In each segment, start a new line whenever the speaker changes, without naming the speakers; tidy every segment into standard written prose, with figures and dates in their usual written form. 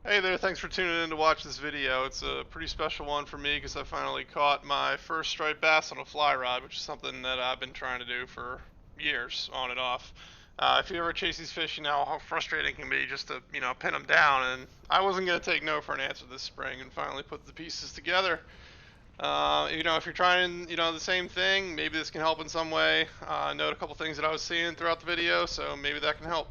Hey there, thanks for tuning in to watch this video. It's a pretty special one for me because I finally caught my first striped bass on a fly rod, which is something that I've been trying to do for years, on and off. If you ever chase these fish, you know how frustrating it can be just to, pin them down. And I wasn't going to take no for an answer this spring and finally put the pieces together. If you're trying, the same thing, maybe this can help in some way. Note a couple things that I was seeing throughout the video, so maybe that can help.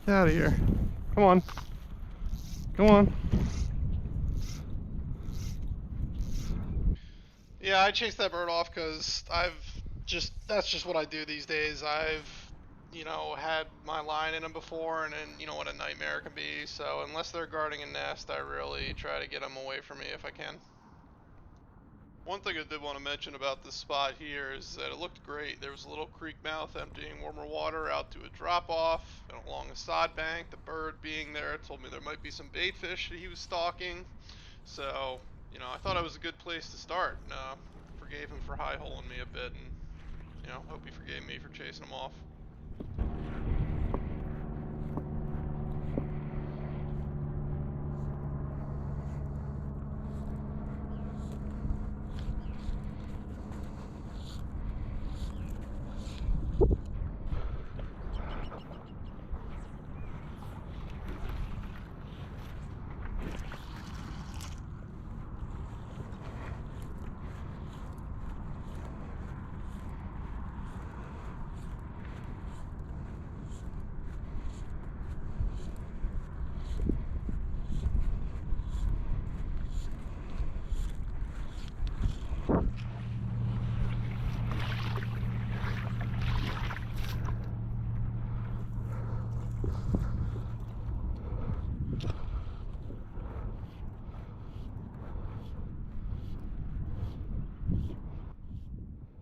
Get out of here. Come on. Come on.
Yeah, I chased that bird off because that's just what I do these days. I've, had my line in them before, and then, you know what a nightmare it can be. So unless they're guarding a nest, I really try to get them away from me if I can. One thing I did want to mention about this spot here is that it looked great. There was a little creek mouth emptying warmer water out to a drop off and along a sod bank. The bird being there told me there might be some bait fish that he was stalking. So, I thought it was a good place to start. And, forgave him for high holing me a bit, and hope he forgave me for chasing him off.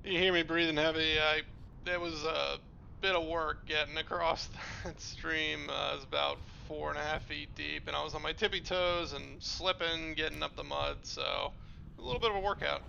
You hear me breathing heavy. It was a bit of work getting across that stream. It was about 4.5 feet deep, and I was on my tippy toes and slipping, getting up the mud, so a little bit of a workout.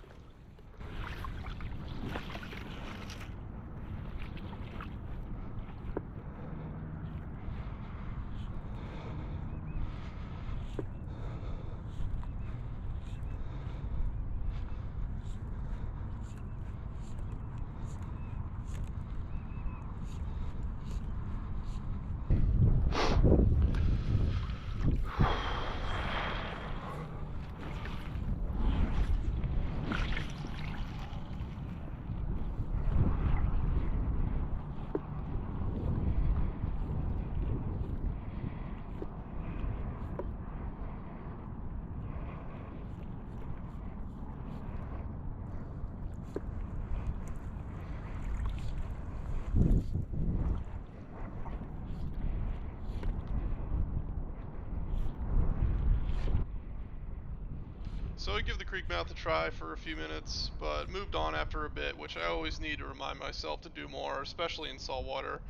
So I give the creek mouth a try for a few minutes, but moved on after a bit, which I always need to remind myself to do more, especially in saltwater.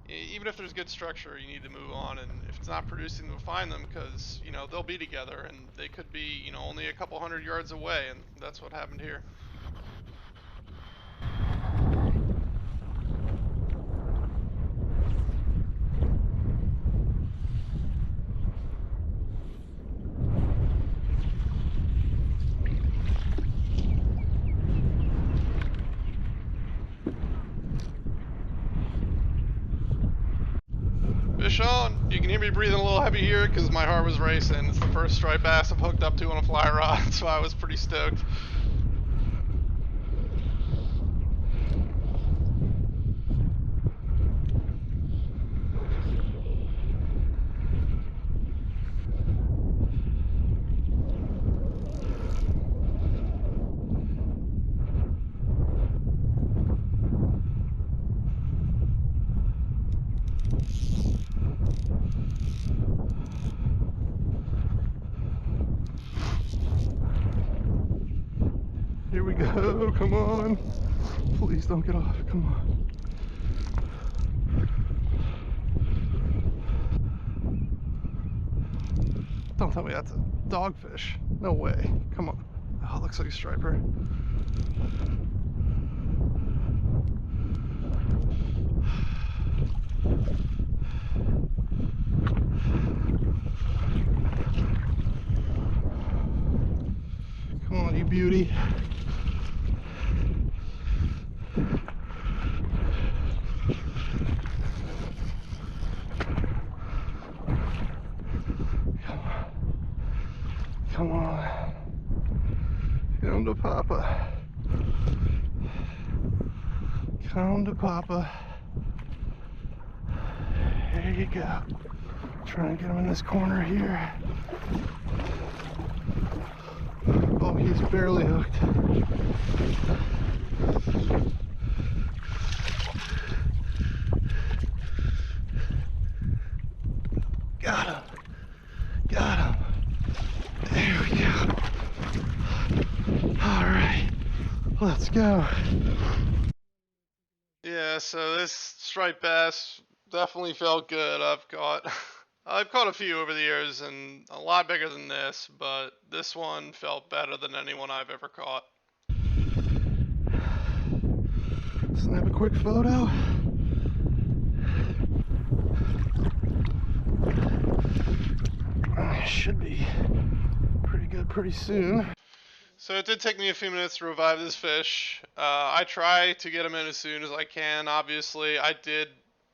Even if there's good structure, you need to move on, and if it's not producing, to find them, because, they'll be together, and they could be, only a couple hundred yards away, and that's what happened here. Fish on. You can hear me breathing a little heavy here because my heart was racing. It's the first striped bass I've hooked up to on a fly rod, so I was pretty stoked.
Here we go. Come on. Please don't get off. Come on. Don't tell me that's a dogfish. No way. Come on. Oh, look looks like a striper. Come on, you beauty. Come on. Come to Papa. Come to Papa. There you go. Try and get him in this corner here. Oh, he's barely hooked. Got him. Got him. There we go. All right. Let's go.
Yeah, so this striped bass definitely felt good. I've caught a few over the years and a lot bigger than this, but this one felt better than anyone I've ever caught.
Snap a quick photo. Should be pretty good pretty soon.
So it did take me a few minutes to revive this fish. I try to get him in as soon as I can. Obviously, I did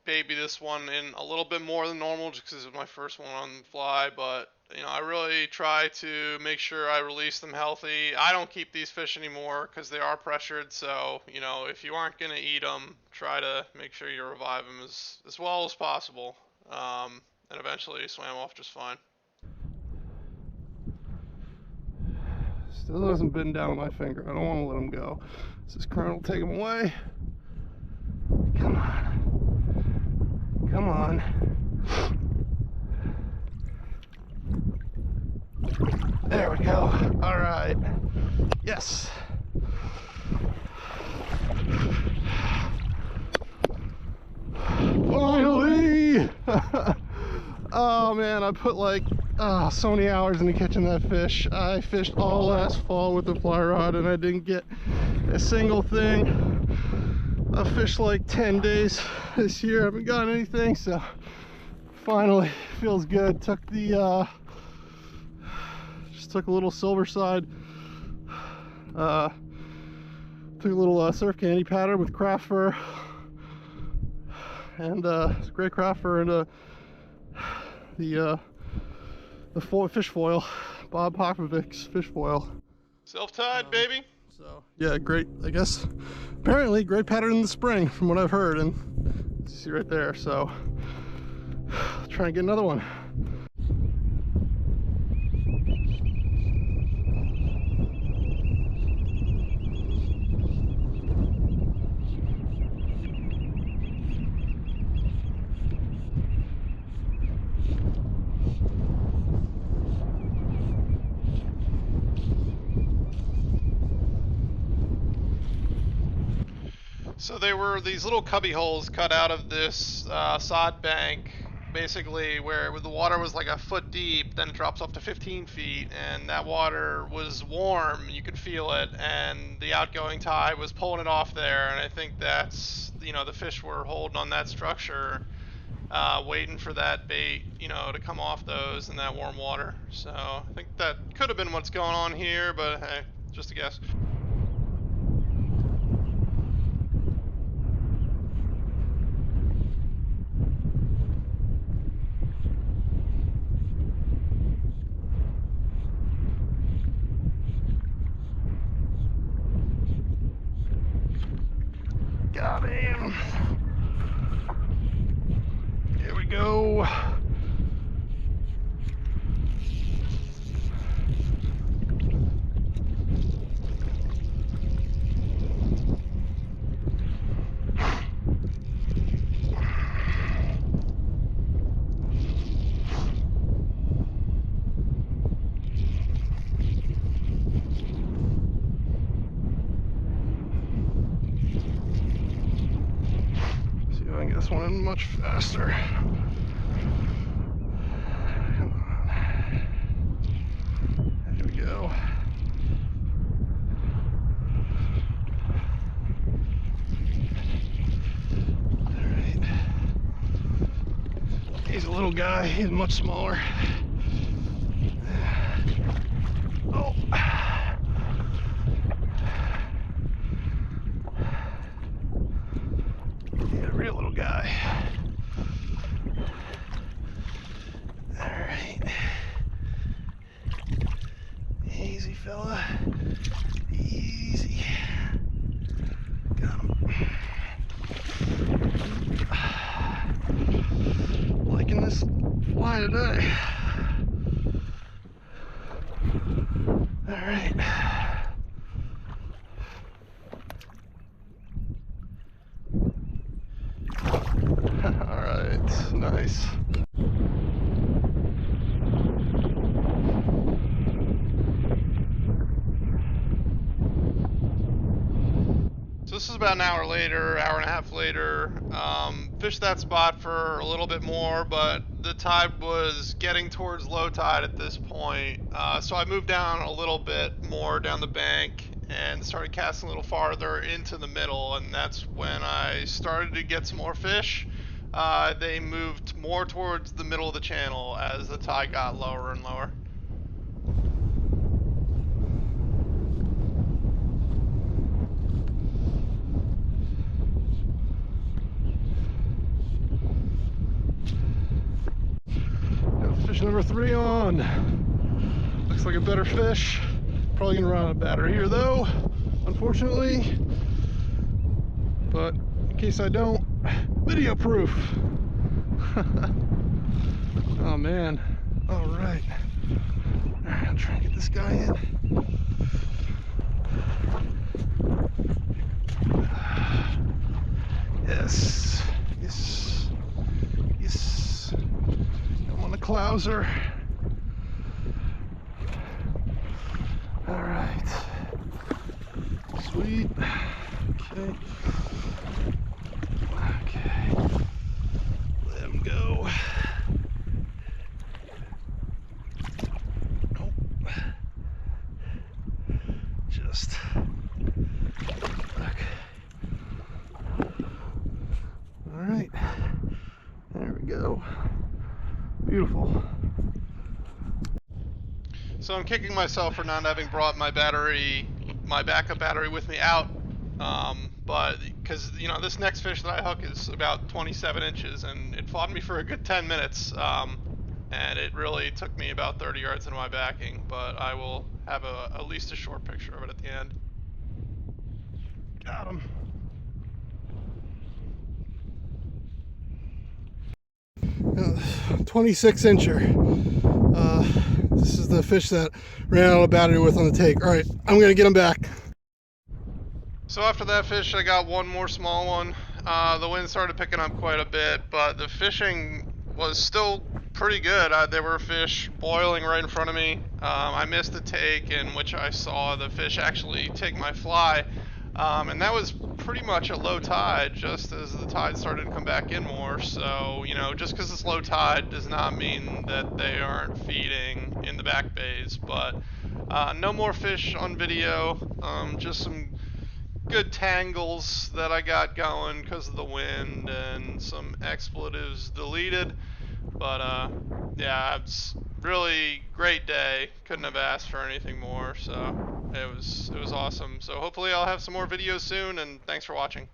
baby this one in a little bit more than normal just because it was my first one on the fly, but you know, I really try to make sure I release them healthy. I don't keep these fish anymore because they are pressured, so you know, if you aren't going to eat them, try to make sure you revive them as well as possible, and eventually swam off just fine.
Still hasn't been down on my finger. I don't want to let him go. This current will take him away. Come on. Come on. There we go. All right. Yes. Finally! Oh man, I put like so many hours into catching that fish. I fished all last fall with the fly rod and I didn't get a single thing. I fished like 10 days this year. I haven't gotten anything, so finally feels good. Took the just took a little silver side. Took a little surf candy pattern with craft fur, and it's a great craft fur, and the fish foil, Bob Popovic's fish foil.
Self-tied, baby.
So yeah, great. I guess apparently great pattern in the spring, from what I've heard, and you see right there. So try and get another one.
So there were these little cubby holes cut out of this sod bank, basically where the water was like a foot deep, then it drops off to 15 feet, and that water was warm, you could feel it, and the outgoing tide was pulling it off there, and I think that's, you know, the fish were holding on that structure, waiting for that bait, you know, to come off those in that warm water. So I think that could have been what's going on here, but hey, just a guess.
Got him. Here we go. This one in much faster. Come on. There we go. little guy. He's much smaller. Oh. Yeah, real little guy. Alright. Easy, fella. Easy. Got him. Liking this fly today. Alright. Alright, nice.
So this is about an hour later, hour and a half later. Fished that spot for a little bit more, but the tide was getting towards low tide at this point. So I moved down a little bit more down the bank and started casting a little farther into the middle, and that's when I started to get some more fish. They moved more towards the middle of the channel as the tide got lower and lower.
Fish number 3 on. Looks like a better fish. Probably gonna run out of battery here though, unfortunately. But in case I don't, video proof. Oh man. Alright. Alright, I'll try and get this guy in. Yes. Yes. Yes. I'm on the clouser. All right. Sweet. Okay. Okay. Let him go. Nope. Just. Okay. All right. There we go. Beautiful.
So I'm kicking myself for not having brought my backup battery with me out. But because this next fish that I hook is about 27 inches, and it fought me for a good 10 minutes. And it really took me about 30 yards into my backing. But I will have at least a short picture of it at the end.
Got him. 26 incher. This is the fish that ran out of battery with on the take. All right, I'm gonna get him back.
So after that fish, I got one more small one. The wind started picking up quite a bit, but the fishing was still pretty good. There were fish boiling right in front of me. I missed the take in which I saw the fish actually take my fly. And that was pretty much at low tide, just as the tide started to come back in more. So, just because it's low tide does not mean that they aren't feeding in the back bays. But no more fish on video, just some good tangles that I got going because of the wind and some expletives deleted. But yeah, it's really great day. Couldn't have asked for anything more. So it was awesome. So hopefully I'll have some more videos soon, and thanks for watching.